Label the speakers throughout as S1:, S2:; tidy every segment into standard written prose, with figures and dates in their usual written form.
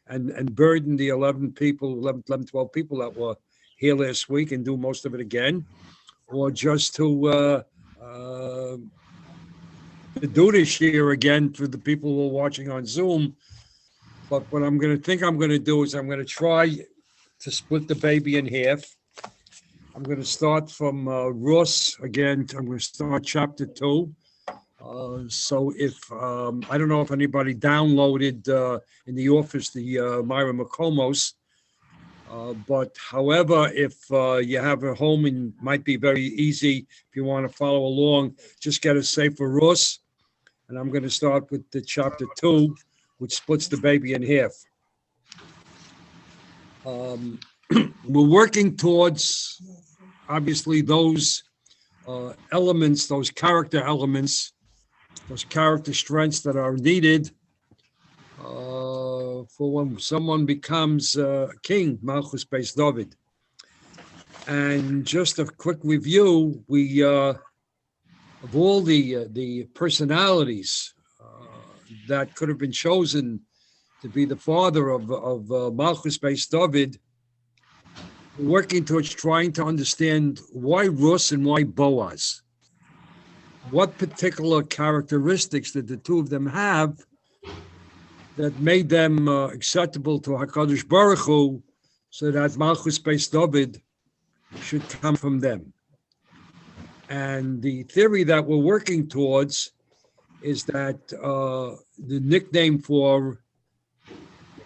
S1: and burden the 12 people that were here last week and do most of it again, or just to do this year again for the people who are watching on Zoom. But what I'm going to do is I'm going to try to split the baby in half. I'm going to start from Rus again. I'm going to start chapter 2. So if I don't know if anybody downloaded in the office the Myra Makomos, but however, if you have a home, and it might be very easy if you want to follow along, just get a Sefer Rus. And I'm going to start with the chapter 2, which splits the baby in half. We're working towards, obviously, those elements, those character elements, those character strengths that are needed for when someone becomes king, Malchut Beit David. And just a quick review, we of all the personalities that could have been chosen to be the father of Malchut Beit David, working towards trying to understand why Rus and why Boaz. What particular characteristics did the two of them have that made them acceptable to HaKadosh Baruch Hu, so that Malchut Beit David should come from them? And the theory that we're working towards is that the nickname for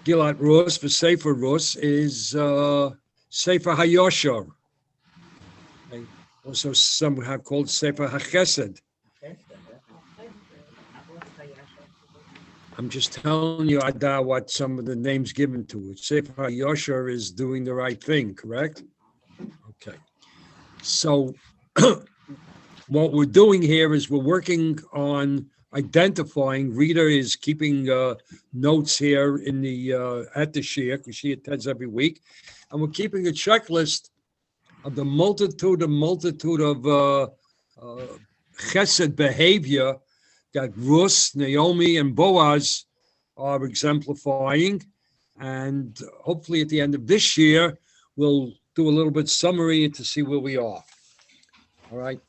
S1: Gilat Rus, for Sefer Rus, is Sefer HaYoshar. Okay. Also, some have called Sefer HaChesed. I'm just telling you, Ada, what some of the names given to it. Sefer HaYoshar is doing the right thing, correct? Okay. So what we're doing here is we're working on identifying. Rita is keeping notes here in the at the Shia, because she attends every week, and we're keeping a checklist of the multitude of chesed behavior that Rus, Naomi, and Boaz are exemplifying. And hopefully at the end of this year, we'll do a little bit summary to see where we are. All right.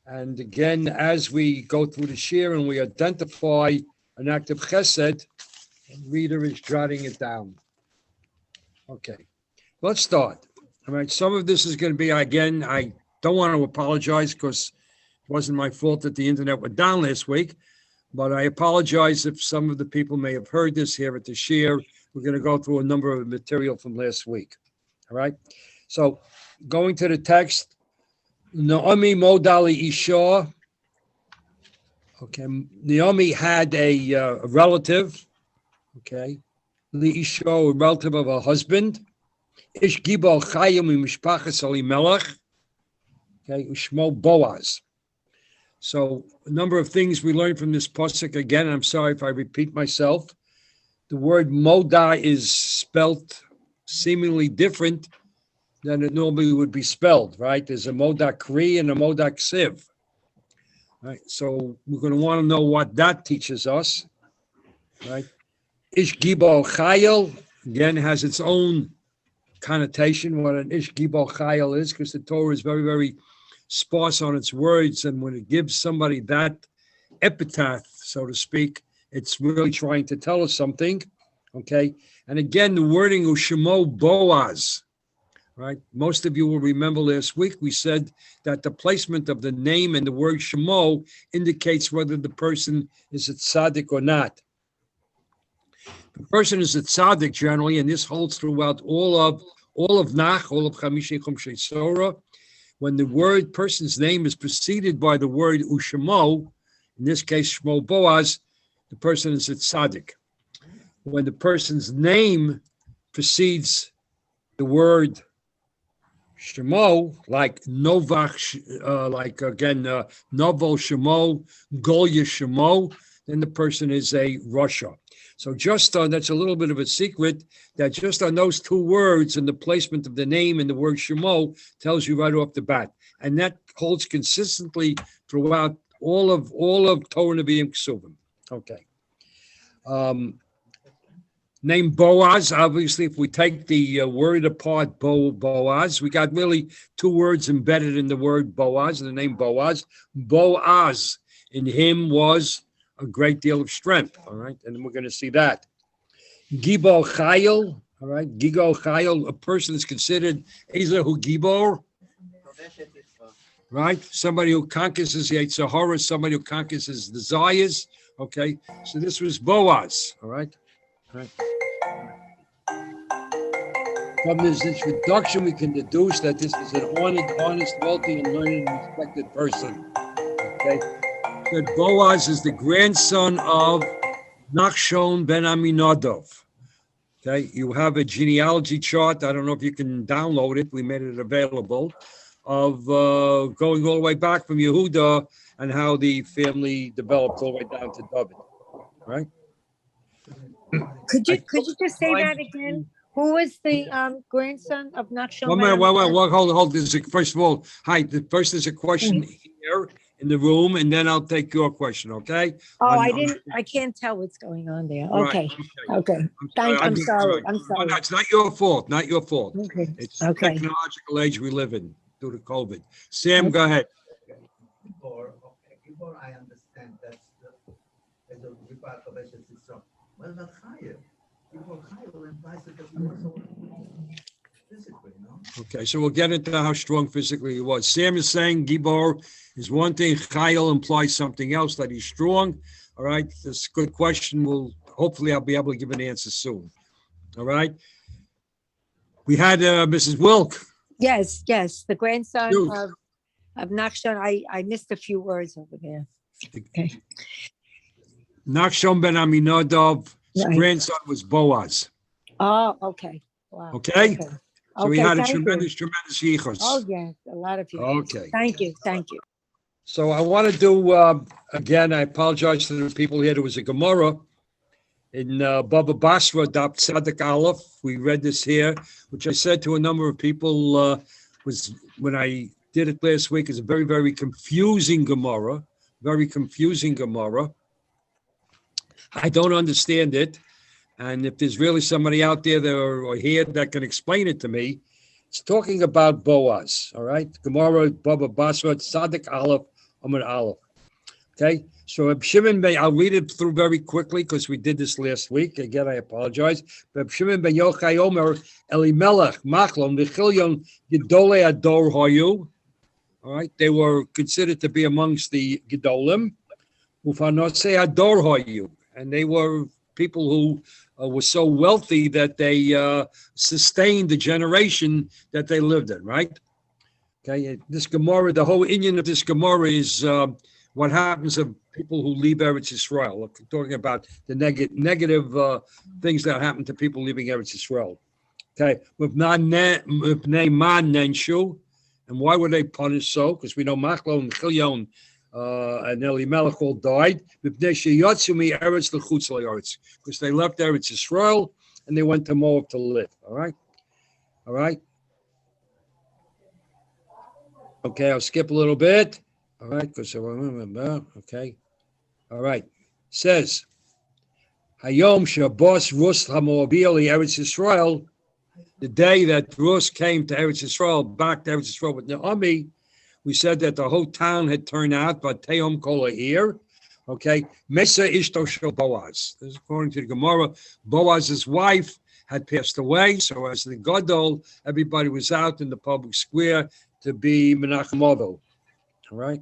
S1: And again, as we go through the shir and we identify an act of chesed, the reader is jotting it down. Okay, let's start. All right, some of this is going to be, again, I don't want to apologize because it wasn't my fault that the internet went down last week, but I apologize if some of the people may have heard this here at the shir. We're going to go through a number of material from last week. All right, so going to the text, Naomi Modali Isha. Okay, Naomi had a relative. Okay, Li Isha, a relative of her husband. Ish Gibal Chayim Mishpachas Elimelech. Okay, Ushmo Boaz. So a number of things we learned from this pasuk. Again, I'm sorry if I repeat myself. The word Moda is spelt seemingly different than it normally would be spelled, right? There's a Modak Kri and a Modak Siv. Right, so we're going to want to know what that teaches us, right? Ish Gibal Chayil, again, has its own connotation, what an Ish Gibal Chayil is, because the Torah is very, very sparse on its words, and when it gives somebody that epitaph, so to speak, it's really trying to tell us something, okay? And again, the wording Ushemo Boaz, right? Most of you will remember last week we said that the placement of the name and the word Shemo indicates whether the person is a tzaddik or not. The person is a tzaddik generally, and this holds throughout all of Nach, all of Chamishi Chumshei Sorah. When the word person's name is preceded by the word Ushemo, in this case Shmo Boaz, the person is a tzaddik. When the person's name precedes the word Shemo, like Novach, Novo Shemo, Golya Shemo, then the person is a Rasha. So just on, that's a little bit of a secret, that just on those two words and the placement of the name and the word Shemo tells you right off the bat. And that holds consistently throughout all of Torah Nevi'im Ksuvim. Okay. name Boaz. Obviously, if we take the word apart, Boaz, we got really two words embedded in the word Boaz, the name Boaz. Boaz in him was a great deal of strength, all right? And we're going to see that. Gibor Chayil, all right? Gibor Chayil, a person is considered Ezehu Gibor, right? Somebody who conquers his Yetzer Hara, somebody who conquers his desires, okay? So this was Boaz, all right? All right. From this introduction, we can deduce that this is an honest, wealthy, and learned and respected person. Okay, that Boaz is the grandson of Nachshon ben Aminadov. Okay, you have a genealogy chart. I don't know if you can download it. We made it available of going all the way back from Yehuda and how the family developed all the way down to David. Right?
S2: Could you just say that again? Who was the grandson of Nachshon?
S1: Hold. First of all, first there's a question here in the room, and then I'll take your question, okay?
S2: Oh, I can't tell what's going on there. Okay. Okay. I'm sorry.
S1: No, it's not your fault. Not your fault.
S2: Okay.
S1: It's the technological age we live in due to COVID. Sam, go ahead.
S3: Before I understand that's the part of it is strong. Well, not higher. Physically, no?
S1: Okay, so we'll get into how strong physically he was. Sam is saying Gibor is one thing, Chayil implies something else, that he's strong. All right, this is a good question. Hopefully I'll be able to give an answer soon. All right. We had Mrs. Wilk.
S2: Yes, the grandson of Nachshon. I missed a few words over there. Okay.
S1: Nachshon ben Aminadov. His grandson was Boaz.
S2: Oh, okay. Wow.
S1: Okay. So we had a tremendous yichus.
S2: Oh, yes. A lot of yichus.
S1: Okay.
S2: Thank you.
S1: So I want to do, again, I apologize to the people here. There was a Gemara in Baba Basra, Daf Tzadik Aleph. We read this here, which I said to a number of people was when I did it last week, is a very, very confusing Gemara. Very confusing Gemara. I don't understand it. And if there's really somebody out there that or here that can explain it to me, it's talking about Boaz. All right. Gemara, Baba Basra, Tzadik Aleph, Amud Aleph. Okay. So Shimon Bey, I'll read it through very quickly because we did this last week. Again, I apologize. But Shimon ben Yochai Omer, Elimelech, Machlon, V'chilyon, Gedolei Ador Hayu. All right. They were considered to be amongst the Gedolim. Ufanosei Ador Hayu. And they were people who were so wealthy that they sustained the generation that they lived in, right? Okay, this Gemara, the whole Indian of this Gemara is what happens of people who leave Eretz Yisrael. We're talking about the negative things that happen to people leaving Eretz Yisrael. Okay, with man nenshu, and why were they punished so? Because we know Machlo and Chilyon and Elimelech all died because they left Eretz Yisrael and they went to Moab to live. All right. Okay, I'll skip a little bit. All right, because I remember. Okay, all right. Says Hayom Shabbos Rus HaMoabili Eretz Yisrael. The day that Rus came to Eretz Yisrael, back to Eretz Yisrael with Naomi. We said that the whole town had turned out, but Teom Kola here. Okay. Mesa Ishto Shel Boaz. This is according to the Gemara. Boaz's wife had passed away. So as the Gadol, everybody was out in the public square to be Menachem Avil. All right.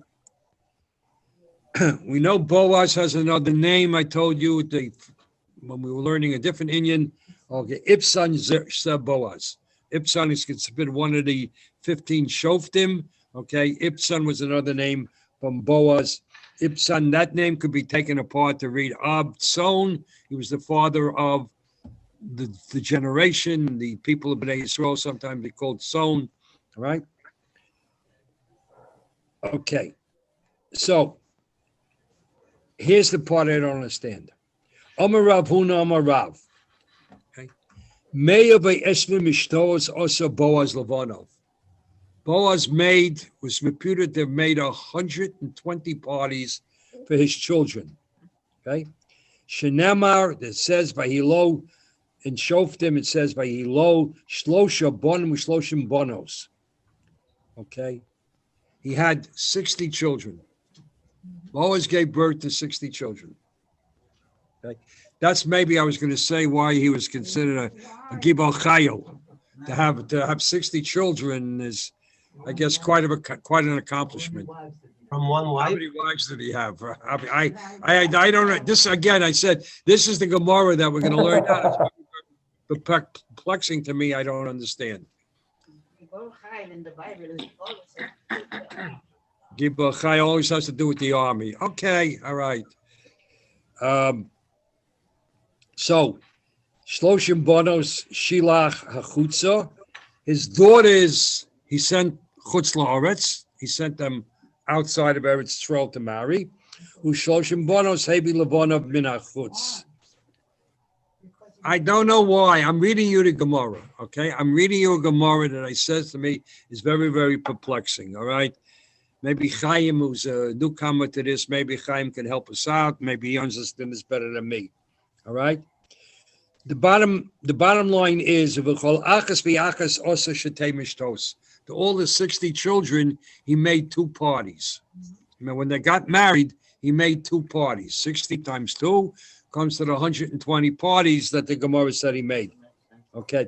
S1: We know Boaz has another name. I told you when we were learning a different Indian. Okay. Ibsan Boaz. Ibsan is considered one of the 15 Shoftim. Okay, Ibsan was another name from Boaz. Ibsan, that name could be taken apart to read Abson. He was the father of the generation, the people of Bnei Yisrael, sometimes they called Son. All right. Okay. So here's the part I don't understand. Amar Rav Huna Amar Rav. Okay. Meya ve'esrim mishtos also Boaz Levanov. Boaz was reputed to have made 120 parties for his children. Okay. Shenemar, that says, Vahilo, in Shoftim, it says, Vayilo Shlosha Bonim Shloshim Bonos. Okay. He had 60 children. Boaz gave birth to 60 children. Okay. That's maybe I was going to say why he was considered a Gibal Chayil. To have 60 children is, I guess, quite an accomplishment.
S4: From one
S1: How
S4: wife?
S1: many wives did he have? I don't know. This again, I said this is the Gemara that we're going to learn now. It's perplexing to me. I don't understand. Gibal Chai always has to do with the army. Okay, all right. So, Shloshim Bonos Shilach Hachutza. His daughters, he sent Chutz La'aretz. He sent them outside of Eretz Yisrael to marry. Ushloshim Bonos Hebi Levonov Min Hachutz. I don't know why. I'm reading you the Gemara, okay? I'm reading you a Gemara that I says to me is very, very perplexing, all right? Maybe Chaim, who's a newcomer to this, maybe Chaim can help us out. Maybe he understands this better than me, all right? The bottom line is, to all the 60 children, he made two parties. When they got married, he made two parties. 60 times 2 comes to the 120 parties that the Gemara said he made. Okay.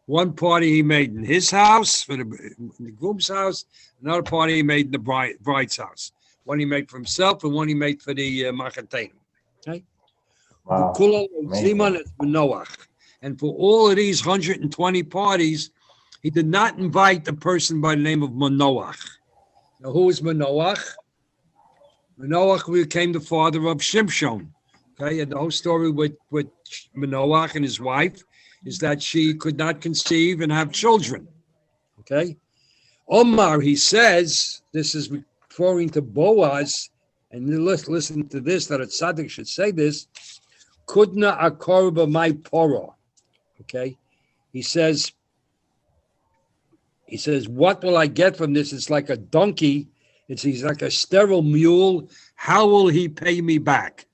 S1: One party he made in his house, for the groom's house. Another party he made in the bride's house. One he made for himself and one he made for the Machatenim. Okay.
S4: Wow.
S1: And for all of these 120 parties, he did not invite a person by the name of Manoach. Now, who is Manoach? Manoach became the father of Shimshon. Okay, and the whole story with Manoach and his wife is that she could not conceive and have children. Okay, Omar, he says, this is referring to Boaz, and listen to this, that a tzaddik should say this, Kudna akorba my poro. Okay, he says, what will I get from this? It's like a donkey. He's like a sterile mule. How will he pay me back?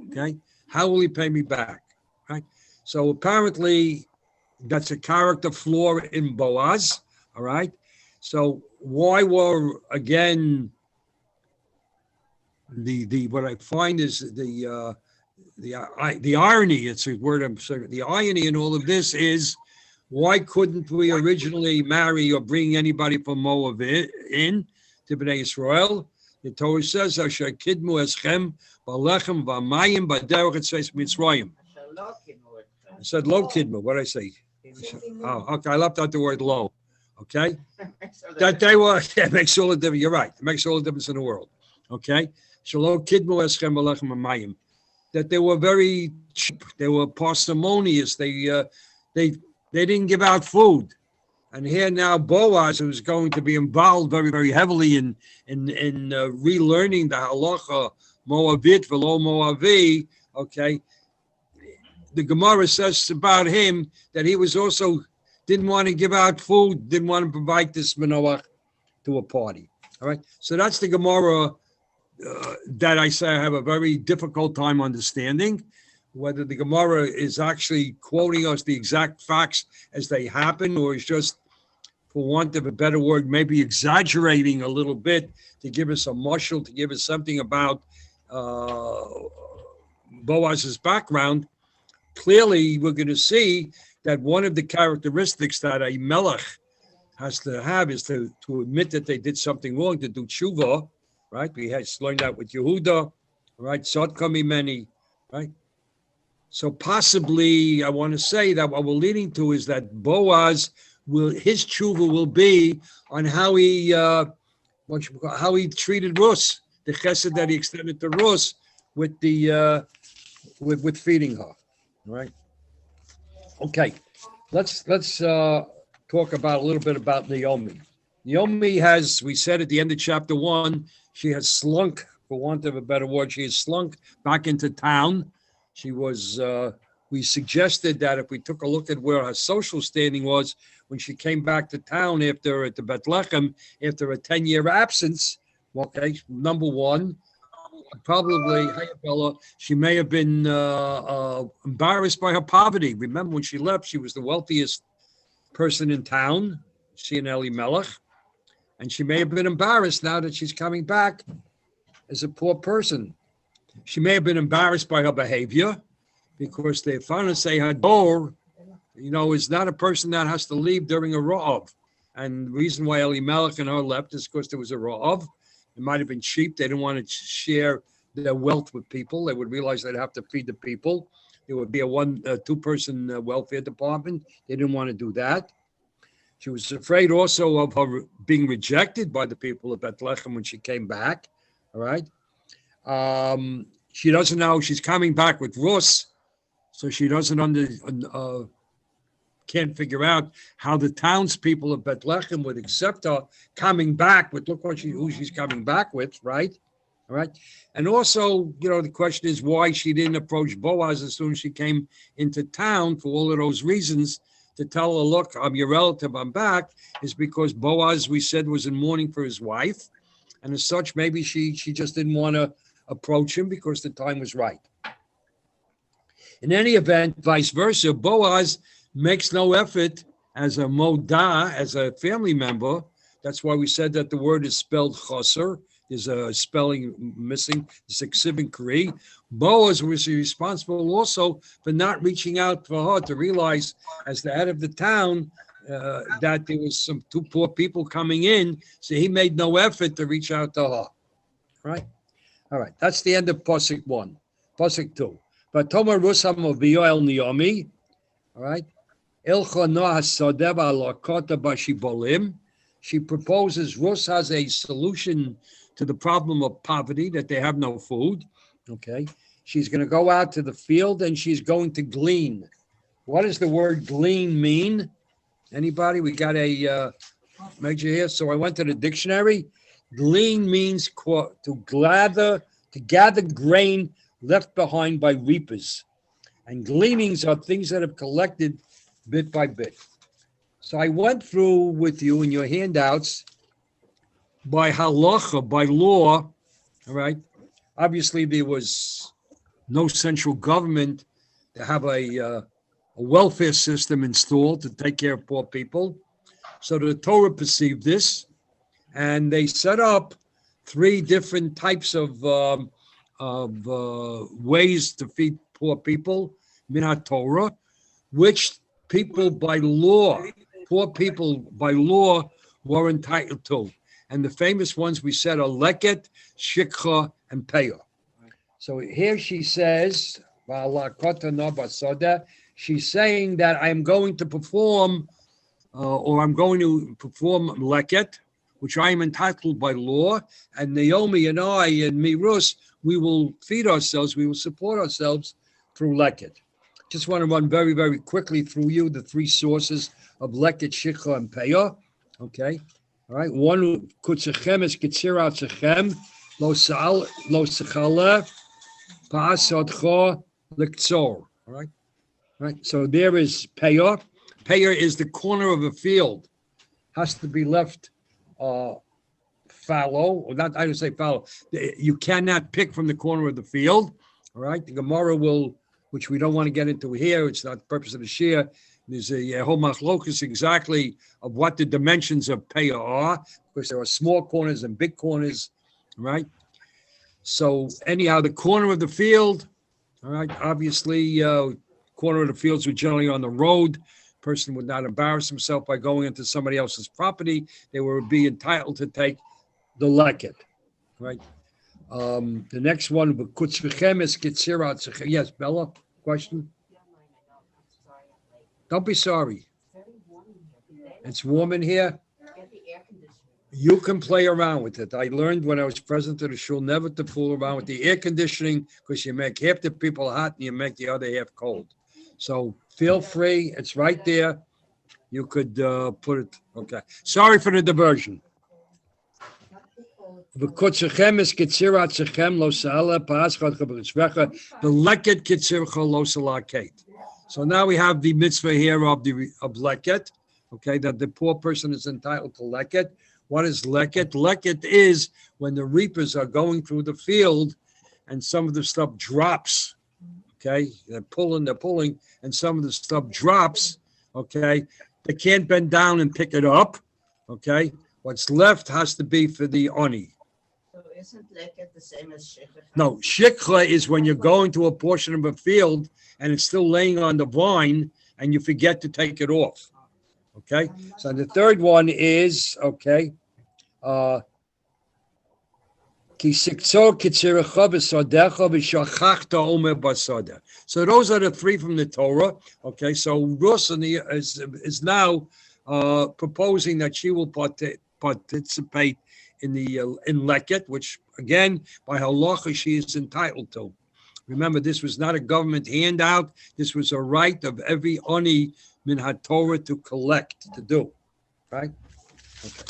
S1: Okay, how will he pay me back? Right. So apparently, that's a character flaw in Boaz. All right. So why were again the what I find is the irony. It's a word I'm saying. The irony in all of this is, why couldn't we originally marry or bring anybody from Moab in to Bnei Yisrael? The Torah says, "Asher kidmu eschem b'lechem v'mayim b'derech etzeis Mitzrayim." I said lo kidmu. What did I say? Oh, okay. I left out the word lo. Okay, that they were. It makes all the difference. You're right. It makes all the difference in the world. Okay, shelo kidmu eschem b'lechem v'mayim. That they were very cheap. They were parsimonious. They didn't give out food. And here now Boaz, who's going to be involved very, very heavily in relearning the halacha Moabit v'lo Moavi, okay, the Gemara says about him that he was also didn't want to give out food, didn't want to provide this Manoach to a party. All right, so that's the Gemara that I say I have a very difficult time understanding. Whether the Gemara is actually quoting us the exact facts as they happen, or is just, for want of a better word, maybe exaggerating a little bit to give us a mushal, to give us something about Boaz's background. Clearly, we're going to see that one of the characteristics that a melech has to have is to admit that they did something wrong, to do tshuva, right? We had learned that with Yehuda, right? Sot kami many, right? So possibly, I want to say that what we're leading to is that Boaz his tshuva will be on how he treated Rus, the chesed that he extended to Rus with the with feeding her. Right? Okay, let's talk about a little bit about Naomi. Naomi has, we said at the end of chapter 1, she has slunk, for want of a better word, she has slunk back into town. She was, we suggested that if we took a look at where her social standing was when she came back to town at the Bethlehem, after a 10-year absence, okay, number one, probably, hey, Bella, she may have been embarrassed by her poverty. Remember, when she left, she was the wealthiest person in town, she and Elimelech, and she may have been embarrassed now that she's coming back as a poor person. She may have been embarrassed by her behavior, because they finally say Hador, is not a person that has to leave during a Ra'av. And the reason why Elimelech and her left is because there was a Ra'av. It might have been cheap. They didn't want to share their wealth with people. They would realize they'd have to feed the people. There would be a two-person welfare department. They didn't want to do that. She was afraid also of her being rejected by the people of Bethlehem when she came back. All right. She doesn't know she's coming back with Rus, so she doesn't can't figure out how the townspeople of Bethlehem would accept her coming back with, look who she's coming back with, right? All right. And also, the question is why she didn't approach Boaz as soon as she came into town for all of those reasons to tell her, look, I'm your relative, I'm back, is because Boaz, we said, was in mourning for his wife. And as such, maybe she just didn't want to approach him because the time was right. In any event, vice versa, Boaz makes no effort as a moda, as a family member. That's why we said that the word is spelled chaser. There's a spelling missing, it's exhibit kri. Boaz was responsible also for not reaching out for her to realize, as the head of the town, that there was some two poor people coming in, so he made no effort to reach out to her. Right? All right, that's the end of Pasuk 1. Pasuk 2. But Tomar Rusam of Bioel Niomi, all right, she proposes, Rus has a solution to the problem of poverty, that they have no food. Okay. She's going to go out to the field and she's going to glean. What does the word glean mean? Anybody? We got a major here. So I went to the dictionary. Glean means to gather grain left behind by reapers. And gleanings are things that have collected bit by bit. So I went through with you in your handouts by halacha, by law, all right? Obviously, there was no central government to have a welfare system installed to take care of poor people. So the Torah perceived this, and they set up 3 different types of ways to feed poor people, minat Torah, which people by law, poor people by law, were entitled to. And the famous ones we said are leket, shikha, and peah. So here she says, she's saying that I'm going to perform, leket, which I am entitled by law, and Naomi and I and Mirus, we will feed ourselves, we will support ourselves through leket. Just want to run very, very quickly through you the 3 sources of leket, shikha, and peah. Okay. All right. One, kutzechem is kitzirat sechem, lo sechala, pa'asotcha lektzor. All right. All right. So there is peah. Peah is the corner of a field. Has to be left fallow, or not, I don't say fallow. You cannot pick from the corner of the field. All right. The Gemara will, which we don't want to get into here, it's not the purpose of the shir. There's a whole machlokes exactly of what the dimensions of peah are, because there are small corners and big corners, right? So anyhow, the corner of the field, all right, obviously, corner of the fields were generally on the road. Person would not embarrass himself by going into somebody else's property. They would be entitled to take the leket, right? The next one, yes, Bella, question? Don't be sorry. It's warm in here. You can play around with it. I learned when I was president of the shul never to fool around with the air conditioning, because you make half the people hot and you make the other half cold. So feel free. It's right there. You could put it. Okay. Sorry for the diversion. The leket kitzircha lo salaket. So now we have the mitzvah here of leket, okay, that the poor person is entitled to leket. What is leket? Leket is when the reapers are going through the field and some of the stuff drops. Okay, they're pulling, and some of the stuff drops. Okay, they can't bend down and pick it up. Okay, what's left has to be for the oni.
S5: So isn't leket the same as shikha?
S1: No, shikha is when you're going to a portion of a field and it's still laying on the vine and you forget to take it off. Okay, so the third one is so those are the three from the Torah. Okay, so Rus is now proposing that she will participate in the in leket, which again by halacha she is entitled to. Remember, this was not a government handout. This was a right of every oni min haTorah to collect, to do. Right? Okay.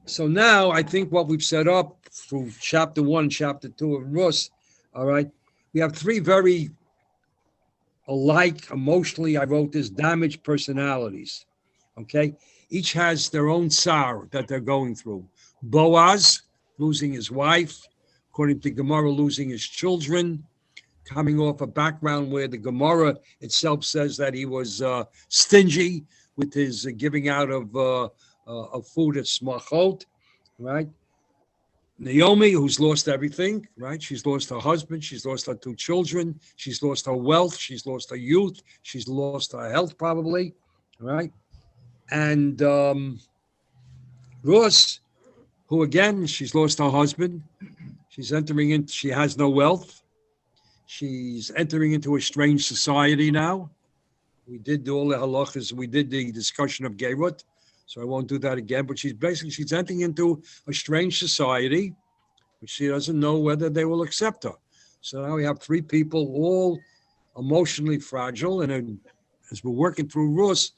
S1: So now I think what we've set up through chapter 1, chapter 2 of Rus, all right, we have three very alike, emotionally, I wrote this, damaged personalities. Okay? Each has their own sorrow that they're going through. Boaz, losing his wife, according to Gemara, losing his children, coming off a background where the Gemara itself says that he was stingy with his giving out of food at Malchut, right? Naomi, who's lost everything, right? She's lost her husband, she's lost her 2 children, she's lost her wealth, she's lost her youth, she's lost her health probably, right? And Rus, who again, she's lost her husband, she's entering into, she has no wealth, she's entering into a strange society now. We did do all the halachas, we did the discussion of Gerut, so I won't do that again, but she's entering into a strange society, which she doesn't know whether they will accept her. So now we have 3 people, all emotionally fragile, and then, as we're working through Rus,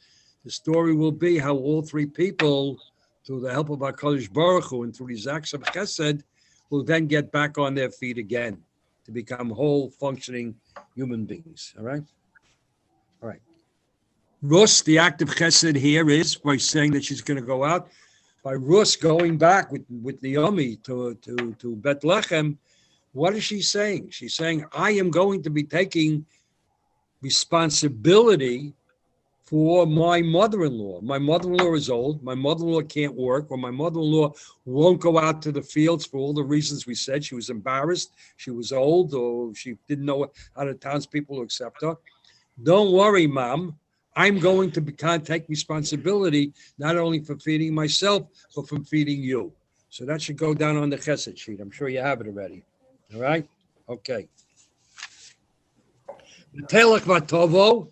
S1: the story will be how all 3 people, through the help of HaKadosh Baruch Hu and through these acts of chesed, will then get back on their feet again to become whole, functioning human beings. All right? All right. Rus, the act of chesed here is by saying that she's going to go out. By Rus going back with Naomi to Bethlehem, what is she saying? She's saying, I am going to be taking responsibility for my mother-in-law. My mother-in-law is old. My mother-in-law can't work, or my mother-in-law won't go out to the fields for all the reasons we said. She was embarrassed. She was old, or she didn't know how the townspeople will accept her. Don't worry, Mom. I'm going to take responsibility not only for feeding myself, but from feeding you. So that should go down on the chesed sheet. I'm sure you have it already. All right? Okay. Vatelech vatovo.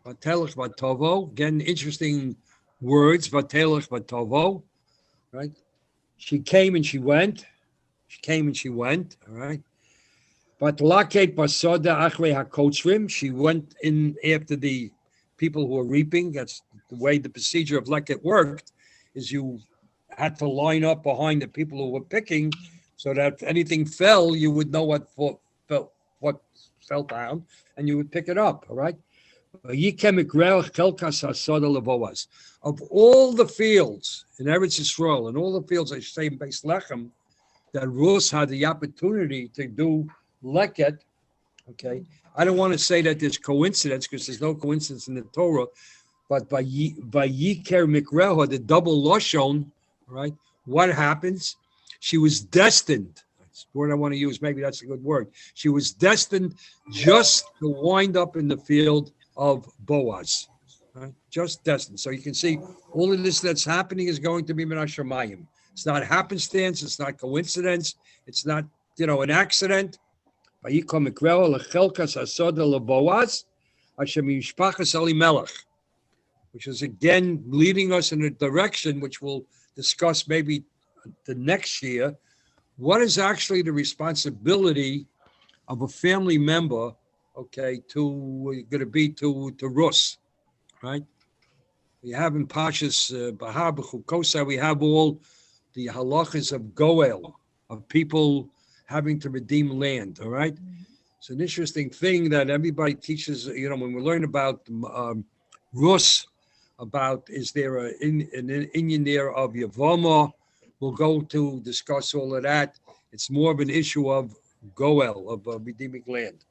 S1: Vatelech vatovo. Again, interesting words. Vatelech vatovo. Right? She came and she went. She came and she went. All right? Vatlaket basoda achrei hakotzrim. She went in after the people who are reaping. That's the way the procedure of leket worked, is you had to line up behind the people who were picking so that if anything fell, you would know what fell down and you would pick it up, all right? Of all the fields in Eretz Yisrael, and all the fields, I should say, in Beis Lechem, that Rus had the opportunity to do leket, okay? I don't want to say that there's coincidence, because there's no coincidence in the Torah, but by Yiker Mikreha, the double Lashon, right? What happens? She was destined. That's the word I want to use. Maybe that's a good word. She was destined just to wind up in the field of Boaz, right? Just destined. So you can see all of this that's happening is going to be Min HaShamayim. It's not happenstance. It's not coincidence. It's not, an accident. Which is again leading us in a direction which we'll discuss maybe the next year. What is actually the responsibility of a family member, okay, to Rus, right? We have in Pashas Bahar B'chukosa, we have all the halachas of Goel, of people having to redeem land, all right? It's an interesting thing that everybody teaches, when we learn about Rus, about is there an Inyan there of Yavama, We'll go to discuss all of that. It's more of an issue of goel, of redeeming land.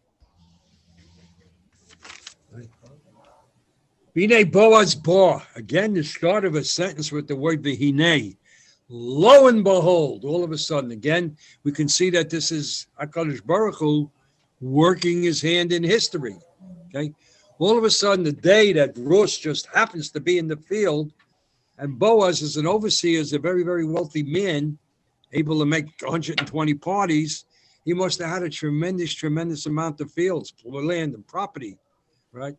S1: Bine Boaz Bar. Again, the start of a sentence with the word v'hine. Lo and behold, all of a sudden, again, we can see that this is HaKadosh Baruch Hu working his hand in history. Okay? All of a sudden, the day that Rus just happens to be in the field, and Boaz is an overseer, is a very, very wealthy man, able to make 120 parties. He must have had a tremendous amount of fields, land, and property, right?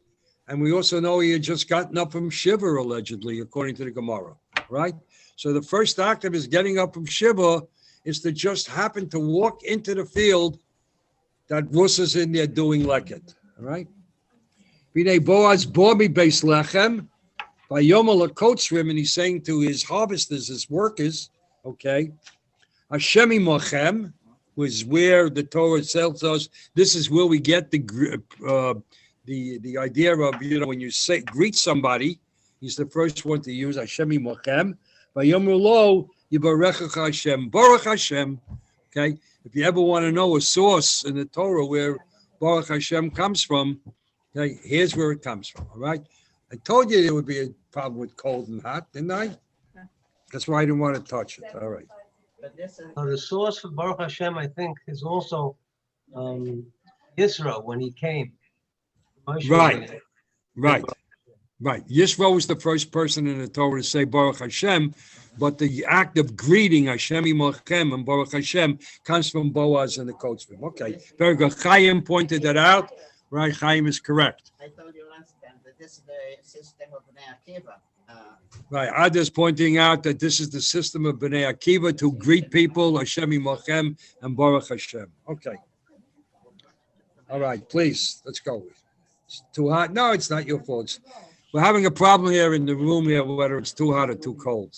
S1: And we also know he had just gotten up from Shiva, allegedly, according to the Gemara, right? So the first act of his getting up from Shiva is to just happen to walk into the field that Rus is in there doing leket, all right? B'nei Boaz Borbi Beis Lechem, by Yomel Kotzrim, and he's saying to his harvesters, his workers, okay, Hashemi Mochem, was where the Torah tells us this is where we get the idea of, when you say greet somebody, he's the first one to use Hashemi Mochem. Vayomer lo Yivarechecha Hashem, Baruch Hashem. Okay, if you ever want to know a source in the Torah where Baruch Hashem comes from, okay, here's where it comes from. All right, I told you there would be a problem with cold and hot, didn't I? That's why I didn't want to touch it. All right.
S5: But this is,
S4: The source for Baruch Hashem, I think, is also Yisro when he came. Moshe
S1: Right. Right. Yisro was the first person in the Torah to say Baruch Hashem, but the act of greeting Hashem Imochem and Baruch Hashem comes from Boaz and the Kotzrim. Okay, very good. Chaim pointed that out. Right, Chaim is correct.
S5: I told you last time that this is the system of Bnei Akiva.
S1: Right, Ada's pointing out that this is the system of Bnei Akiva to greet people, Hashem Imochem and Baruch Hashem. Okay. All right, please, let's go. It's too hot? No, it's not your fault. We're having a problem here in the room here, whether it's too hot or too cold.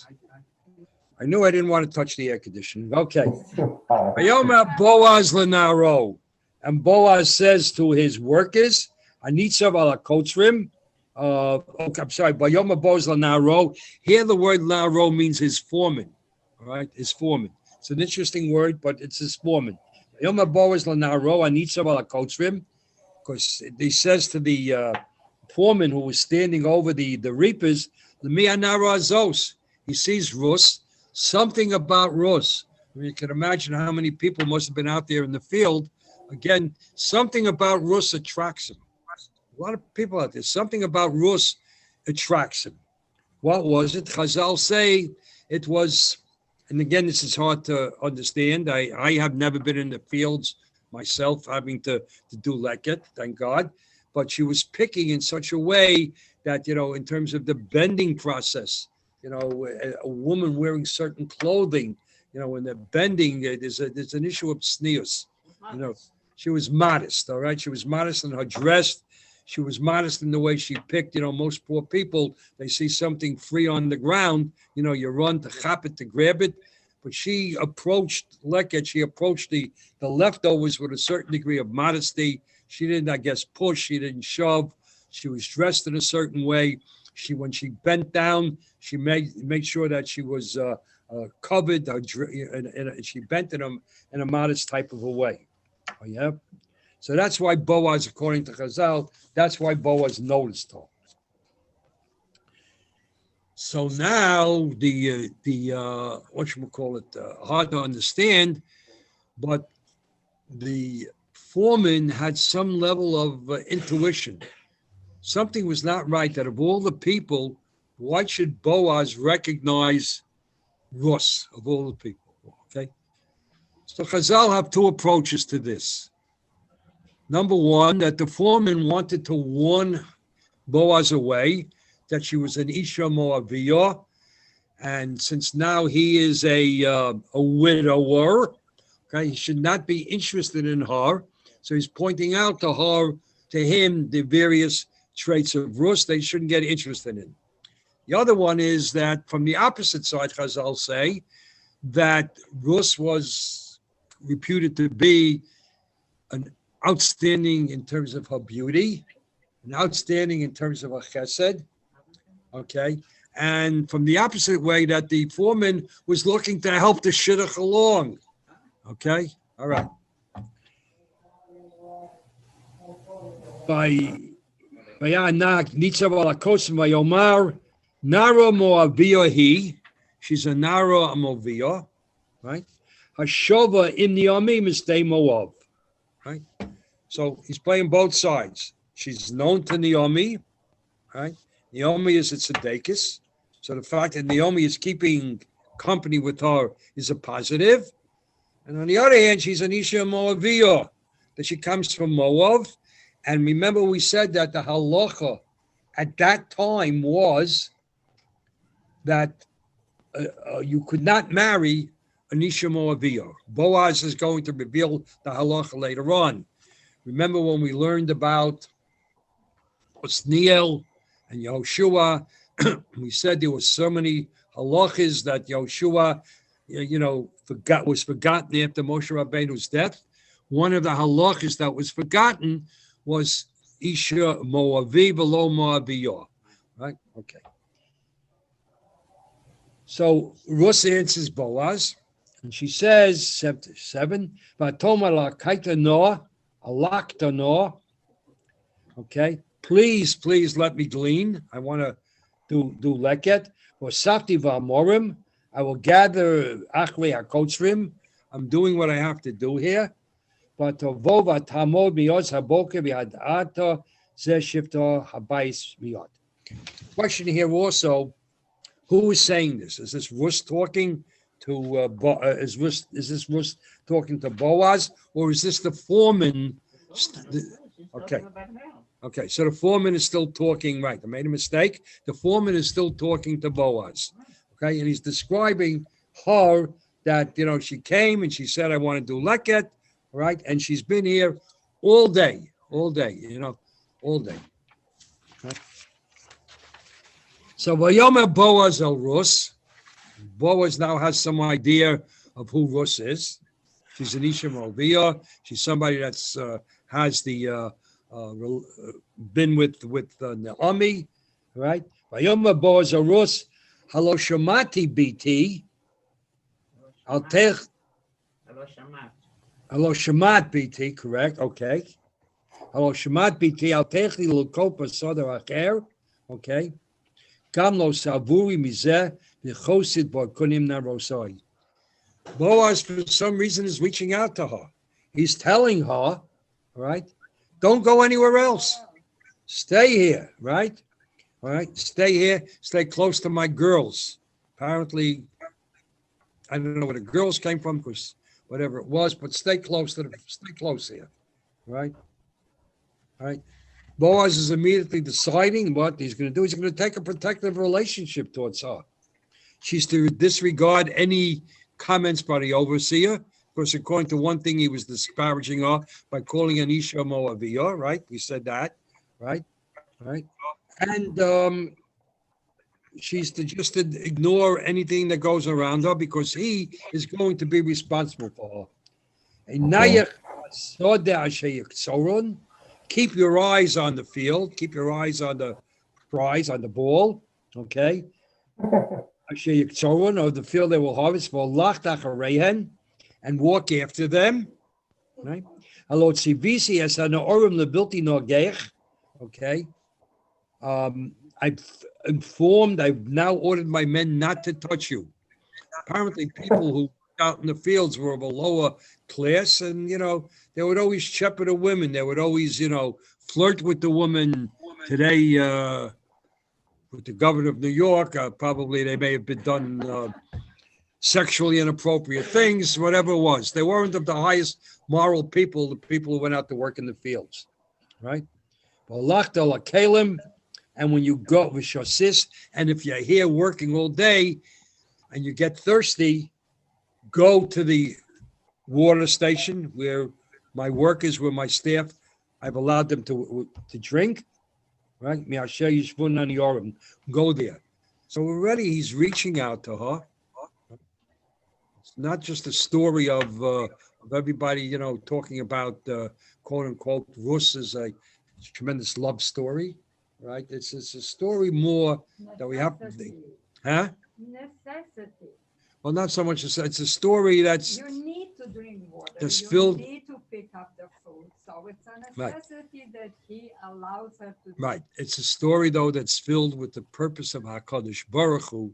S1: I knew I didn't want to touch the air conditioning. Okay. Vayoma Boaz lenaro. And Boaz says to his workers, Anitzav ala kotzrim. I'm sorry, Vayoma Boaz lenaro. Here the word naro means his foreman. All right, his foreman. It's an interesting word, but it's his foreman. Vayoma Boaz lenaro, Anitzav ala kotzrim. Because he says to the foreman who was standing over the reapers, he sees Rus, something about Rus. You can imagine how many people must have been out there in the field. Again, something about Rus attracts him. A lot of people out there, something about Rus attracts him. What was it? Chazal say it was, and again, this is hard to understand. I have never been in the fields myself, having to do leket, thank God. But she was picking in such a way that, in terms of the bending process, a woman wearing certain clothing, when they're bending, there's an issue of sneers. She was modest, all right? She was modest in her dress. She was modest in the way she picked. Most poor people, they see something free on the ground, you run to chop it, to grab it. But she approached leket, she approached the leftovers with a certain degree of modesty. She didn't, I guess, push. She didn't shove. She was dressed in a certain way. When she bent down, she made sure that she was covered. And she bent in a modest type of a way. Oh, yeah. So that's why Boaz, according to Chazal, that's why Boaz noticed her. So now the hard to understand, but the foreman had some level of intuition. Something was not right, that of all the people, why should Boaz recognize Rus of all the people? Okay. So Chazal have two approaches to this. Number one, that the foreman wanted to warn Boaz away, that she was an Isha Moaviyah, and since now he is a widower, okay, he should not be interested in her. So he's pointing out to him, the various traits of Rus they shouldn't get interested in. The other one is that from the opposite side, Chazal say that Rus was reputed to be an outstanding in terms of her beauty, an outstanding in terms of her chesed, okay, and from the opposite way that the foreman was looking to help the shidduch along. Okay, all right. By Anak Nitzav Alakosim Vayomar Nara Moavia he. She's a Nara Moavia, right? Hashova im Naomi Mistay Moav, right? So he's playing both sides. She's known to Naomi, right? Naomi is a tzedekis. So the fact that Naomi is keeping company with her is a positive. And on the other hand, she's an Isha Moaviyah, that she comes from Moav. And remember, we said that the halacha at that time was that you could not marry an Isha Moaviyah. Boaz is going to reveal the halacha later on. Remember when we learned about Osniel and Yehoshua, we said there were so many halachas that Yehoshua, was forgotten after Moshe Rabbeinu's death. One of the halachas that was forgotten was Isha Moavi below Moaviyah, right? Okay. So Rus answers Boaz, and she says, 7, Vatoma la kaita noah, alakta noah. Okay, please let me glean. I want to do leket. Or safti v'amorim. I will gather achli hakotzrim. I'm doing what I have to do here. But vova tamod miyot haboker v'hadata zeh shifta habayis miyot. Question here also: who is saying this? Is this Rus talking to is this Rus talking to Boaz, or is this the foreman? Okay, so the foreman is still talking, right? I made a mistake. The foreman is still talking to Boaz. Okay, and he's describing her that, she came and she said, I want to do leket, right? And she's been here all day, all day. Right? So Vayoma Boaz el Rus. Boaz now has some idea of who Rus is. She's an Isha Moaviyah. She's somebody that's has the been with Naomi, right? Vayoma Boaz el Rus. Halo Shamati BT. I'll take. Halo Shamat BT, correct? Okay. Halo Shamat BT. I'll take the Lukopa Soda Acher. Okay. Gamlo Savuri Mizeh. Boaz, for some reason, is reaching out to her. He's telling her, right? Don't go anywhere else. Stay here, right? All right, stay here. Stay close to my girls. Apparently, I don't know where the girls came from, because whatever it was, but stay close here, right? All right. Boaz is immediately deciding what he's going to do. He's going to take a protective relationship towards her. She's to disregard any comments by the overseer, because according to one thing, he was disparaging her by calling an Isha Moaviyah, right? We said that, right? Right. And she's to just ignore anything that goes around her, because he is going to be responsible for her. Keep your eyes on the field. Keep your eyes on the prize, on the ball. Okay. Of the field they will harvest for lach and walk after them. Right. Okay. I've now ordered my men not to touch you. Apparently, people who out in the fields were of a lower class, and they would always shepherd the women. They would always, flirt with the woman. Today, with the governor of New York, probably they may have been done sexually inappropriate things, whatever it was. They weren't of the highest moral people, the people who went out to work in the fields, right? And when you go with shosis, and if you're here working all day and you get thirsty, go to the water station where my workers, where my staff, I've allowed them to drink. Right? Go there. So already he's reaching out to her. It's not just a story of everybody, talking about quote unquote Rus is a tremendous love story. right? It's a story more that we have to, huh?
S6: Necessity.
S1: Well, not so much, it's a story that's,
S6: You need to drink water.
S1: That's
S6: You
S1: filled-
S6: need to pick up the food. So it's a
S1: Right.
S6: necessity that he allows her to do.
S1: right, it's a story though that's filled with the purpose of HaKadosh Baruch Hu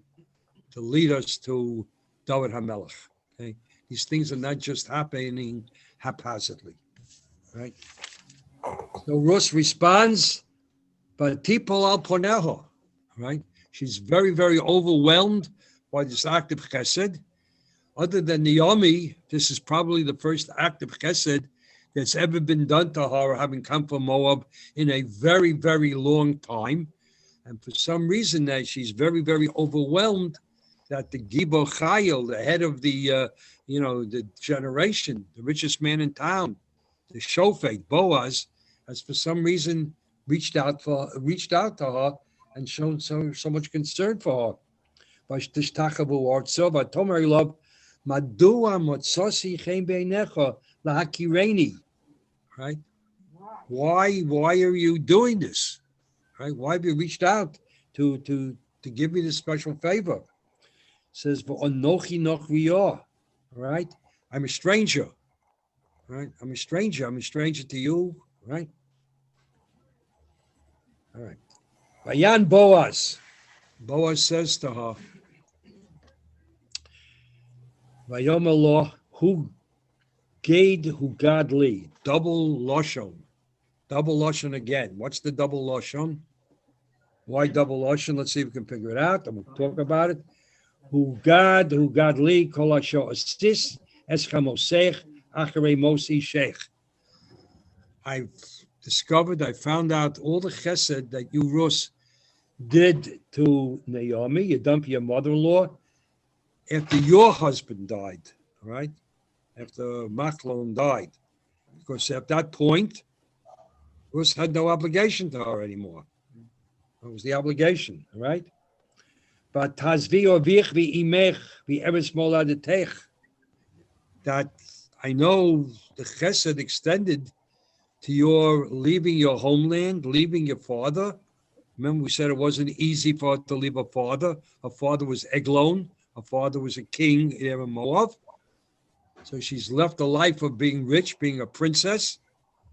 S1: to lead us to David HaMelech, okay? These things are not just happening haphazardly, right? So Rus responds, but Tipol al Poneho, right? She's very, very overwhelmed by this act of chesed. Other than Naomi, this is probably the first act of chesed that's ever been done to her, having come from Moab in a very, very long time. And for some reason, that she's very, very overwhelmed that the Gibor Chayil, the head of the, the generation, the richest man in town, the Shofet, Boaz, has for some reason reached out to her and shown so much concern for her. V'shtishtachavu artzova tomer love madua motzosi chen beinecha lahakireni. Right? Why are you doing this? Right? Why have you reached out to give me this special favor? It says v'onochi noch riyah. Right? I'm a stranger. Right? I'm a stranger to you. Right? All right. Vayan Boaz. Boaz says to her, Vayomer lo hu gade hu gadli. Double loshon. Double loshon again. What's the double loshon? Why double loshon? Let's see if we can figure it out. And we'll talk about it. Hu gadli kol asho astis es chamosech acharei mosi sheikh. I found out all the chesed that you, Rus, did to Naomi, you dump your mother-in-law, after your husband died, right? After Machlon died. Because at that point, Rus had no obligation to her anymore. That was the obligation, right? But Tazvi ovich v'imech v'eretz moladetech, that I know the chesed extended to your leaving your homeland, leaving your father. Remember, we said it wasn't easy for her to leave her father. Her father was Eglon. Her father was a king there in Moab. So she's left a life of being rich, being a princess,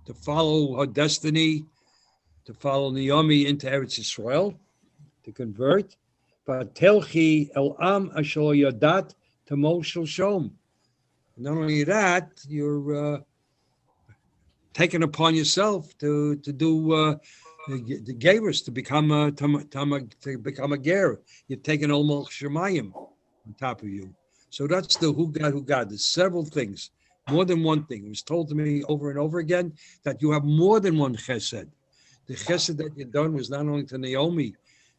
S1: to follow her destiny, to follow Naomi into Eretz Yisrael, to convert. But telchi el am ashol yadat tamol shom. Not only that, you're taken upon yourself to do the gerus, to become a ger. You've taken almost shemayim on top of you. So that's the who God. There's several things, more than one thing. It was told to me over and over again that you have more than one chesed. The chesed that you've done was not only to Naomi,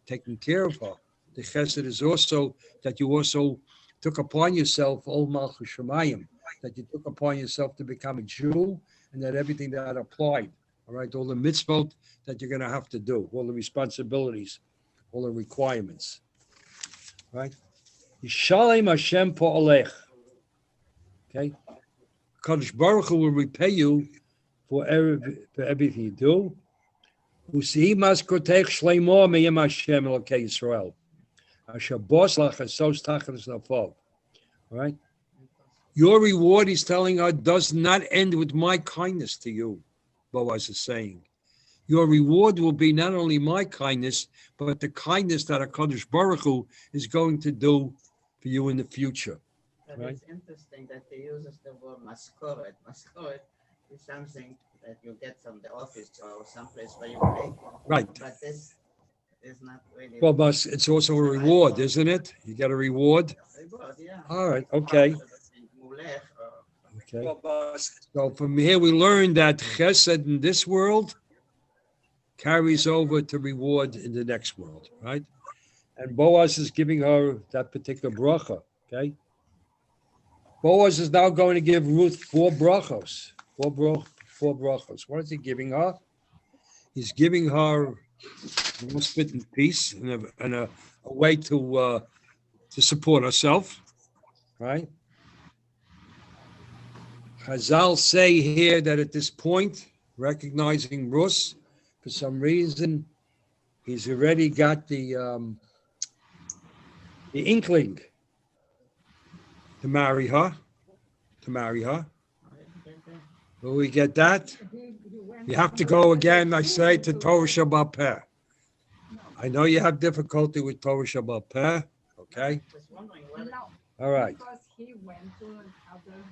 S1: taking care of her. The chesed is also that you also took upon yourself all malchus shemayim, that you took upon yourself to become a Jew, and that everything that applied, all right, all the mitzvot that you're going to have to do, all the responsibilities, all the requirements, right? Yishalem Hashem po'olech. Okay? Kadosh Baruch Hu will repay you for everything you do. Usihi maskotech shleimo meyem Hashem elokei Yisrael. Asher bos lach asos tachas nafov. All right? Your reward, he's telling her, does not end with my kindness to you, Boaz is saying. Your reward will be not only my kindness, but the kindness that HaKadosh Baruch Hu is going to do for you in the future.
S5: But
S1: Right.
S5: it's interesting that he uses the word maskoret. Maskoret is something that you get from the office or someplace where you pay.
S1: Right.
S5: But this is not really.
S1: Well, but it's also a reward, isn't it? You get a reward.
S5: Reward, yeah.
S1: All right, okay.
S5: Mulech or
S1: Okay. So from here we learn that chesed in this world carries over to reward in the next world, right? And Boaz is giving her that particular bracha, okay? Boaz is now going to give Ruth four brachos. What is he giving her? He's giving her respite and peace and a way to support herself, right? Chazal say here that at this point, recognizing Rus, for some reason, He's already got the inkling to marry her. Will we get that? You have to go again, I say, to Torah Shabbat Peh. I know you have difficulty with Torah Shabbat Peh, okay?
S5: Just wondering whether
S6: No,
S1: All right.
S6: because he went to another.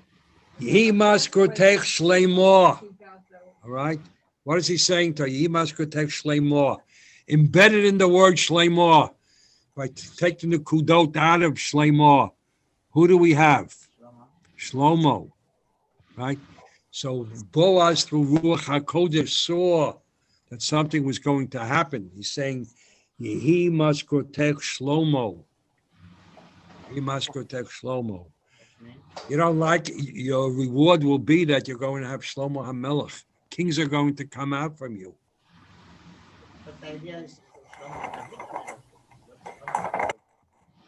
S1: He must take Shleimah.
S6: He got the-
S1: All right. What is he saying to you? He must take Shleimah. Embedded in the word Shleimah. By taking the kudot out of Shleimah. Who do we have? Shlomo. Right? So Boaz through Ruach HaKodesh saw that something was going to happen. He's saying, he must protect Shlomo. He must protect Shlomo. You don't like it, your reward will be that you're going to have Shlomo HaMelech. Kings are going to come out from you.
S5: But the idea is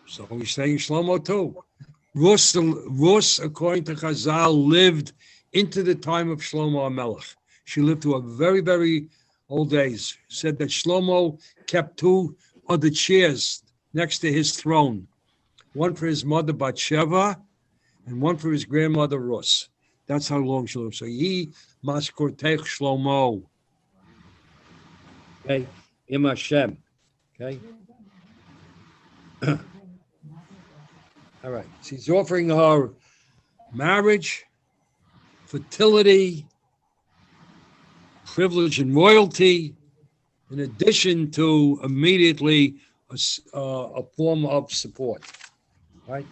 S1: So he's saying Shlomo too. Rus, according to Chazal, lived into the time of Shlomo HaMelech. She lived to a very, very old days. Said that Shlomo kept two other chairs next to his throne. One for his mother Bathsheba and one for his grandmother Rus. That's how long she lived. So he must protect Shlomo. Okay, Im Hashem. Okay. All right. She's offering her marriage, fertility, privilege, and royalty, in addition to immediately a form of support. Right?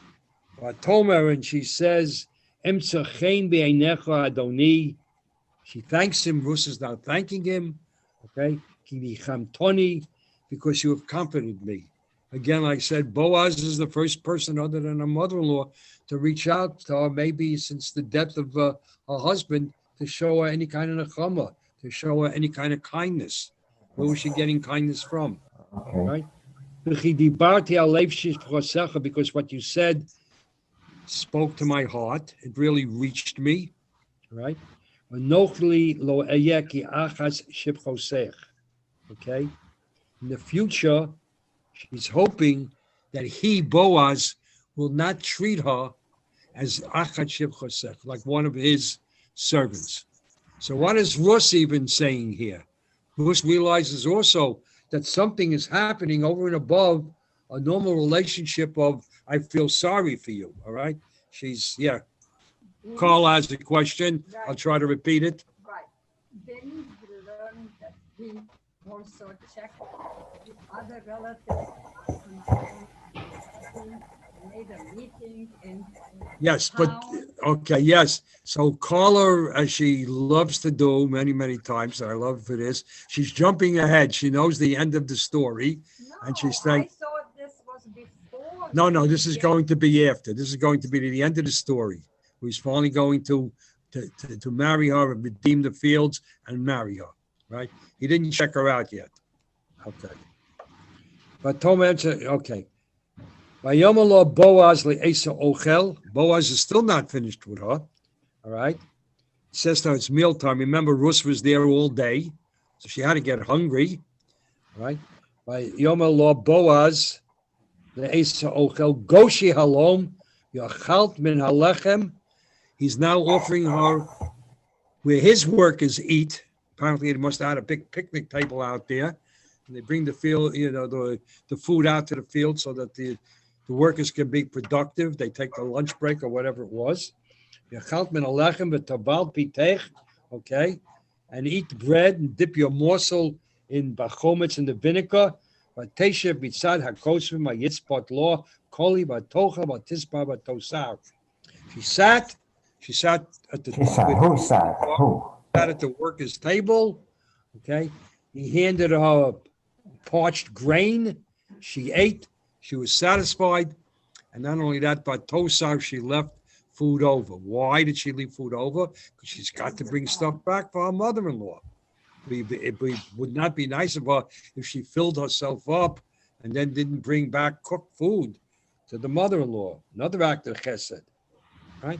S1: Tomer, and she says, Adoni. She thanks him. Rus is now thanking him. Okay? Because you have comforted me. Again, like I said, Boaz is the first person other than her mother-in-law to reach out to her, maybe since the death of her husband, to show her any kind of nechama, to show her any kind of kindness. Where was she getting kindness from?
S7: Okay.
S1: Right? Because what you said spoke to my heart. It really reached me. Right? Okay? In the future, she's hoping that he, Boaz, will not treat her as Achad Shib Chosech, like one of his servants. So what is Rus even saying here? Rus realizes also that something is happening over and above a normal relationship of, I feel sorry for you, all right? Carl has a question. I'll try to repeat it.
S6: Right. Then we learned that he also checked with other relatives. He made a meeting in.
S1: Yes, but,
S6: town.
S1: okay, yes. So Carla, as she loves to do many, many times, and I love for this, she's jumping ahead. She knows the end of the story. And she's saying-
S6: I thought this was before.
S1: No, this is going to be after. This is going to be the end of the story. He's finally going to marry her and redeem the fields and marry her, right? He didn't check her out yet. Okay. But Tomer, okay. Vayomer Boaz le'esa ochel. Boaz is still not finished with her, all right? It says now it's mealtime. Remember, Rus was there all day, so she had to get hungry, right? Vayomer Boaz le'esa ochel goshi halom yachalt min halechem. He's now offering her where his workers eat. Apparently, they must have had a big picnic table out there. And they bring the field, the food out to the field so that the workers can be productive. They take the lunch break or whatever it was. Okay, and eat bread and dip your morsel in bachomets and the vinegar. She sat at the
S7: Who sat? Who?
S1: sat at the workers' table. Okay, he handed her parched grain. She ate. She was satisfied, and not only that, but Tosar, she left food over. Why did she leave food over? Because she's got to bring stuff back for her mother-in-law. It would not be nice of her if she filled herself up and then didn't bring back cooked food to the mother-in-law. Another act of chesed, right?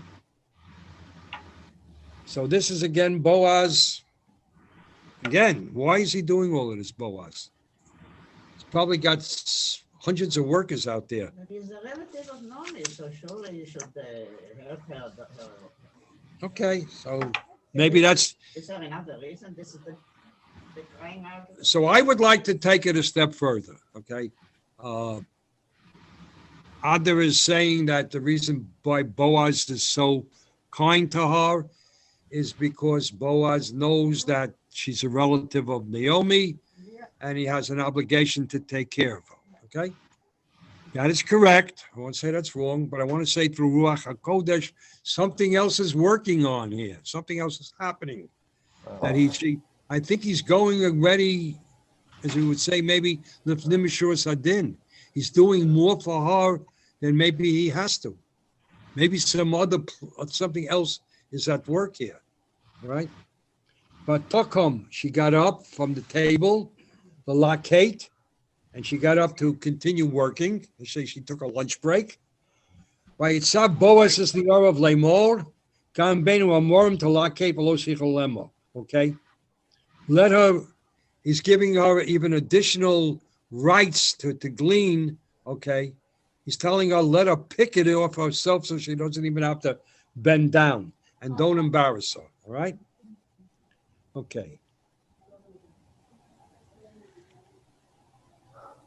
S1: So this is again Boaz. Again, why is he doing all of this, Boaz? probably got hundreds of workers out there.
S5: But he's a relative of Naomi, so surely you should help her.
S1: Okay, so maybe that's,
S5: Is there another reason? This is the crying out?
S1: so I would like to take it a step further, okay? Ada is saying that the reason why Boaz is so kind to her is because Boaz knows that she's a relative of Naomi and he has an obligation to take care of her, okay? That is correct. I won't say that's wrong, but I want to say through Ruach HaKodesh, something else is working on here. Something else is happening. That I think he's going already, as we would say, maybe Lifnim Mishur Sadin. He's doing more for her than maybe he has to. Maybe something else is at work here, all right? But Tokom, she got up from the table, the lakate, and she got up to continue working. They say she took a lunch break. Vayitzav Boaz is the hour of Lemor, Gam Benu Amorim to lakate below Sichol Lemo. Okay? Let her, he's giving her even additional rights to glean, okay? He's telling her, let her pick it off herself so she doesn't even have to bend down. And don't embarrass her, all right? Okay.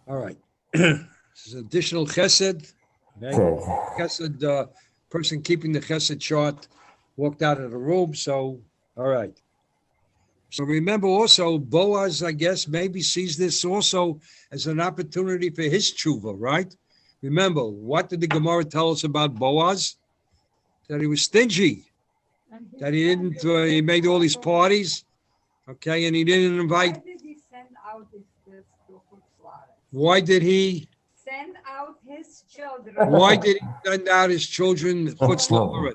S1: All right. This is additional chesed. Okay? Chesed, person keeping the chesed chart walked out of the room, so, all right. So remember also, Boaz, I guess, maybe sees this also as an opportunity for his tshuva, right? Remember, what did the Gemara tell us about Boaz? That he was stingy, that he didn't, he made all these parties, okay, and he didn't invite.
S6: Why did he send out his kids to Chutzlaret?
S1: Why did he?
S6: Send out his children.
S1: Why did he send out his children? Chutz la'aretz?
S6: Right,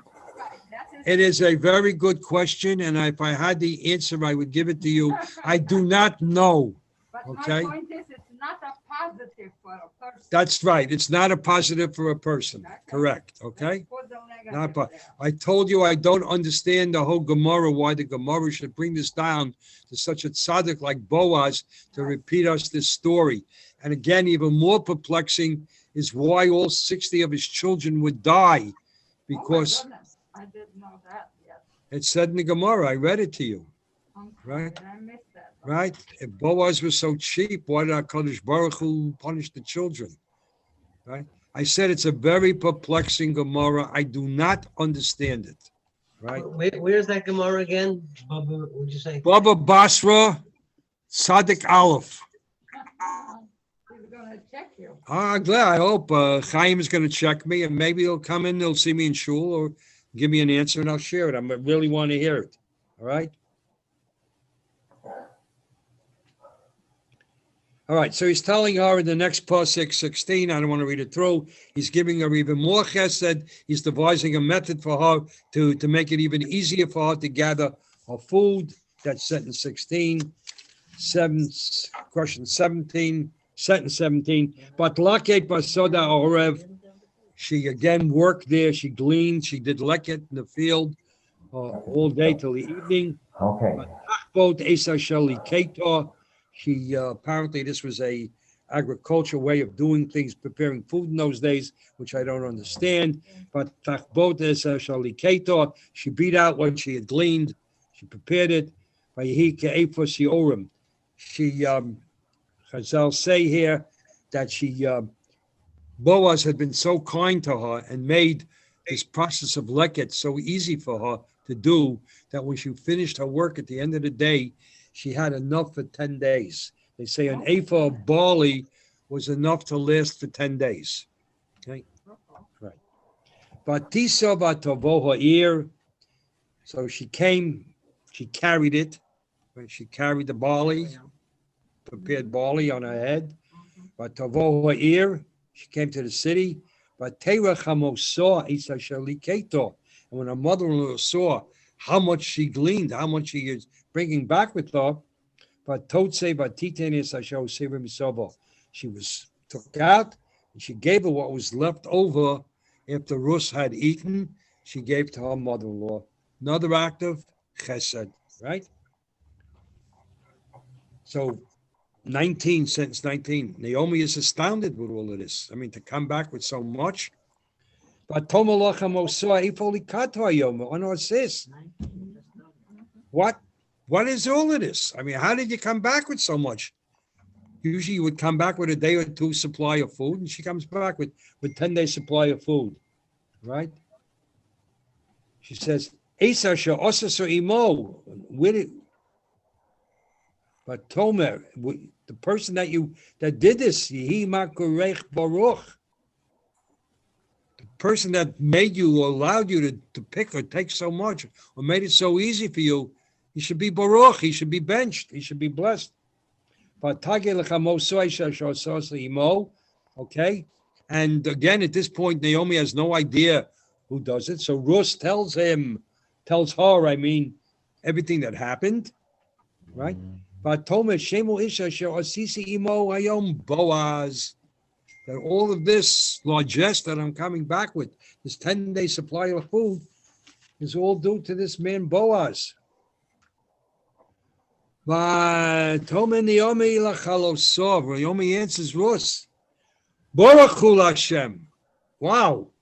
S6: that's his-
S1: It is a very good question, and if I had the answer, I would give it to you. I do not know.
S6: But
S1: okay.
S6: my point is, it's not a positive for a person.
S1: That's right. It's not a positive for a person. Correct. Okay.
S6: Let's put the negative
S1: Not po-
S6: there.
S1: I told you I don't understand the whole Gemara, why the Gemara should bring this down to such a tzaddik like Boaz to repeat us this story. And again, even more perplexing is why all 60 of his children would die,
S6: Oh my
S1: because
S6: goodness, I didn't know that yet.
S1: it said in the Gemara. I read it to you,
S6: I'm
S1: Right.
S6: sorry, I missed that.
S1: right? If Boaz was so cheap, why did HaKadosh Baruch Hu punish the children, right? I said it's a very perplexing Gemara. I do not understand it, right?
S4: Where's that Gemara again? Bubba, what'd you say?
S1: Baba Basra, Tzaddik Aleph.
S6: He's gonna check you.
S1: I'm glad. I hope Chaim is going to check me, and maybe he'll come in, he'll see me in shul, or give me an answer, and I'll share it. I really want to hear it. All right? All right, so he's telling her in the next pasuk 16, I don't want to read it through, he's giving her even more chesed. He's devising a method for her to make it even easier for her to gather her food. That's sentence 16. Question 17, sentence 17. But laket basoda orev, she again worked there, she gleaned, she did leket in the field all day till the evening.
S7: Okay.
S1: Both Esa Shali Ketor. She apparently this was a agricultural way of doing things, preparing food in those days, which I don't understand. But Tachbot Esa Shali Ketor, she beat out what she had gleaned, she prepared it. Vayihi Ke'efos Yorim. She Chazal say here that she Boaz had been so kind to her and made this process of leket so easy for her to do that when she finished her work at the end of the day, she had enough for 10 days. They say an ephah of barley was enough to last for 10 days. Okay, right. But Tisa Vatavo ear. So she came, she carried it. Right? She carried the barley, prepared barley on her head. But Tavo ear, she came to the city. But Terach Hamosa Isa Shaliketo. And when her mother-in-law saw how much she gleaned, how much she is bringing back with her, but she was took out and she gave her what was left over after Rus had eaten. She gave to her mother-in-law. Another act of chesed, right? So 19, sentence 19. Naomi is astounded with all of this. I mean, to come back with so much. But what is all of this? I mean, how did you come back with so much? Usually you would come back with a day or two supply of food, and she comes back with 10-day supply of food, right? She says, Esa she'osasa imo, with it. But Tomer, the person that did this, Yehi makurech baruch, the person that made you or allowed you to pick or take so much or made it so easy for you, he should be baruch, he should be benched, he should be blessed. Okay, and again, at this point, Naomi has no idea who does it. So Rus tells her, everything that happened, right? But Boaz, that all of this largesse that I'm coming back with, this 10-day supply of food, is all due to this man Boaz. But Naomi answers Rus. Baruch Hu Hashem. Wow.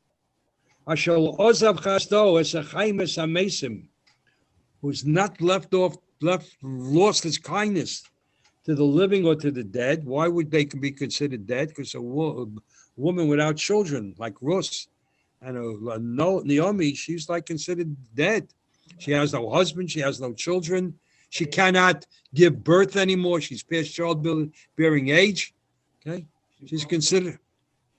S1: Ashal Ozav Chasto es a Chaimes Amesim, who's not lost his kindness to the living or to the dead. Why would they be considered dead? Because a woman without children, like Rus, and Naomi, she's like considered dead. She has no husband, she has no children. She cannot give birth anymore. She's past childbearing age. Okay, she's considered.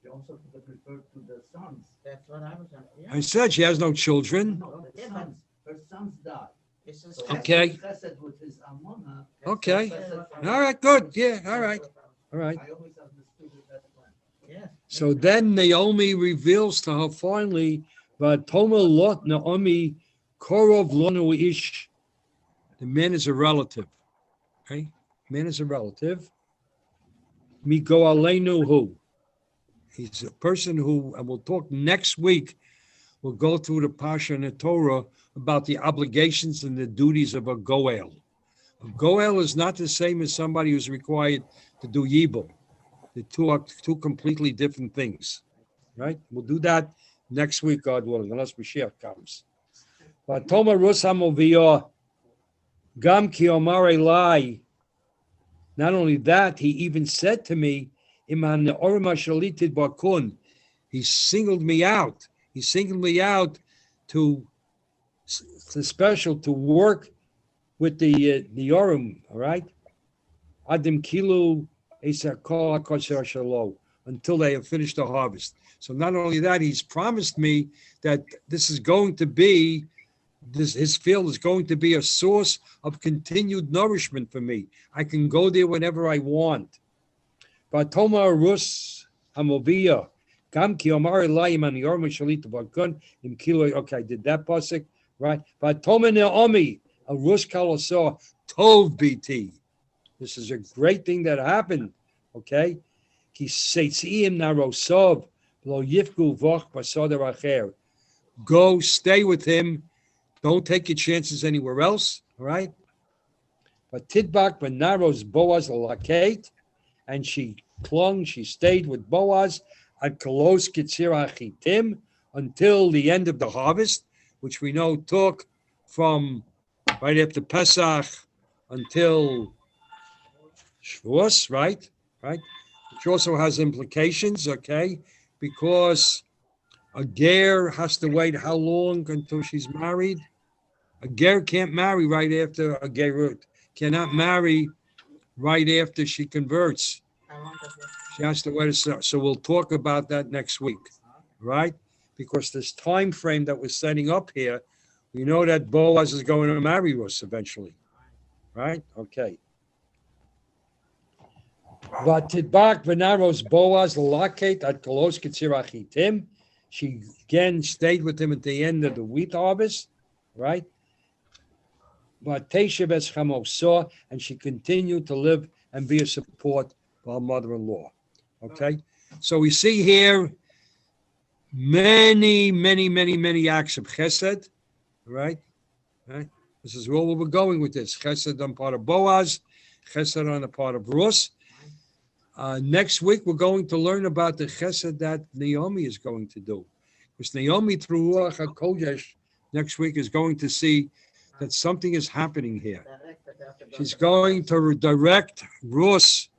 S3: She also referred to the sons.
S5: That's what I was. Yeah.
S1: I said she has no children.
S3: No, her sons died.
S5: This is
S1: Okay.
S3: Chesed with his Amona.
S1: Okay. All right. Good. Yeah. All right. All right.
S3: I always understood it that way.
S5: Yeah.
S1: So then Naomi reveals to her finally, "Vatoma lot Naomi korov lonu ish." The man is a relative. Okay? Man is a relative. Migo aleinu hu. He's a person who, and we'll talk next week, we'll go through the Pasha and the Torah about the obligations and the duties of a goel. A goel is not the same as somebody who's required to do yibum. The two are two completely different things. Right? We'll do that next week, God willing, unless Mashiach comes. But Toma Rus Hamoviyah. Gam ki omar elai. Not only that, he even said to me, Iman ne'orim hashalitid bakun. He singled me out. He singled me out to special to work with the Yorim, all right? Adim kilu esakol hakosher shalo, until they have finished the harvest. So not only that, he's promised me that this is going to be his field is going to be a source of continued nourishment for me. I can go there whenever I want. Vatoma Rus Hamoviyah. Gam ki omar elayim an yorm shalit bakun im kilo. Okay, I did that pasuk, right? Vatoma Naomi a Rus kaloso tov bt. This is a great thing that happened. Okay, ki seitziim narosov lo yifgu vach basader acher. Go stay with him. Don't take your chances anywhere else, all right? But Tidbak Benaros Boaz Lakate, and she stayed with Boaz at Kolos Kitzir Achitim until the end of the harvest, which we know took from right after Pesach until Shavuos, right? Which also has implications, okay? Because a ger has to wait how long until she's married? A ger can't marry right after a gerut. Cannot marry right after she converts. She has to wait. So we'll talk about that next week, right? Because this time frame that we're setting up here, we know that Boaz is going to marry us eventually, right? Okay. Vatidbak v'naros Boaz laket at kolos kitzir achitim. She again stayed with him at the end of the wheat harvest, right? But Tesheves Chamosa, and she continued to live and be a support for her mother-in-law. Okay, so we see here many acts of chesed, right? This is where we're going with this chesed on part of Boaz, chesed on the part of Rus. Next week, we're going to learn about the chesed that Naomi is going to do. Because Naomi, through Ruach HaKodesh, next week is going to see that something is happening here. She's going to redirect Rus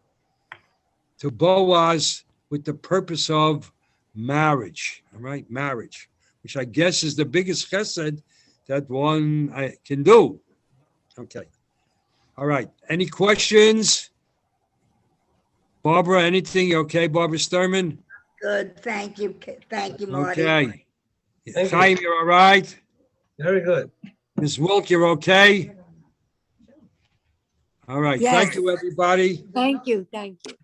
S1: to Boaz with the purpose of marriage, all right? Marriage, which I guess is the biggest chesed that one can do. Okay. All right. Any questions? Barbara, anything? You okay, Barbara Sturman?
S8: Good, thank you, Marty.
S1: Okay.
S4: Thank you.
S1: Chaim, you're all right?
S4: Very good.
S1: Ms. Wilk, you're okay? All right.
S2: Yes.
S1: Thank you, everybody.
S2: Thank you, thank you.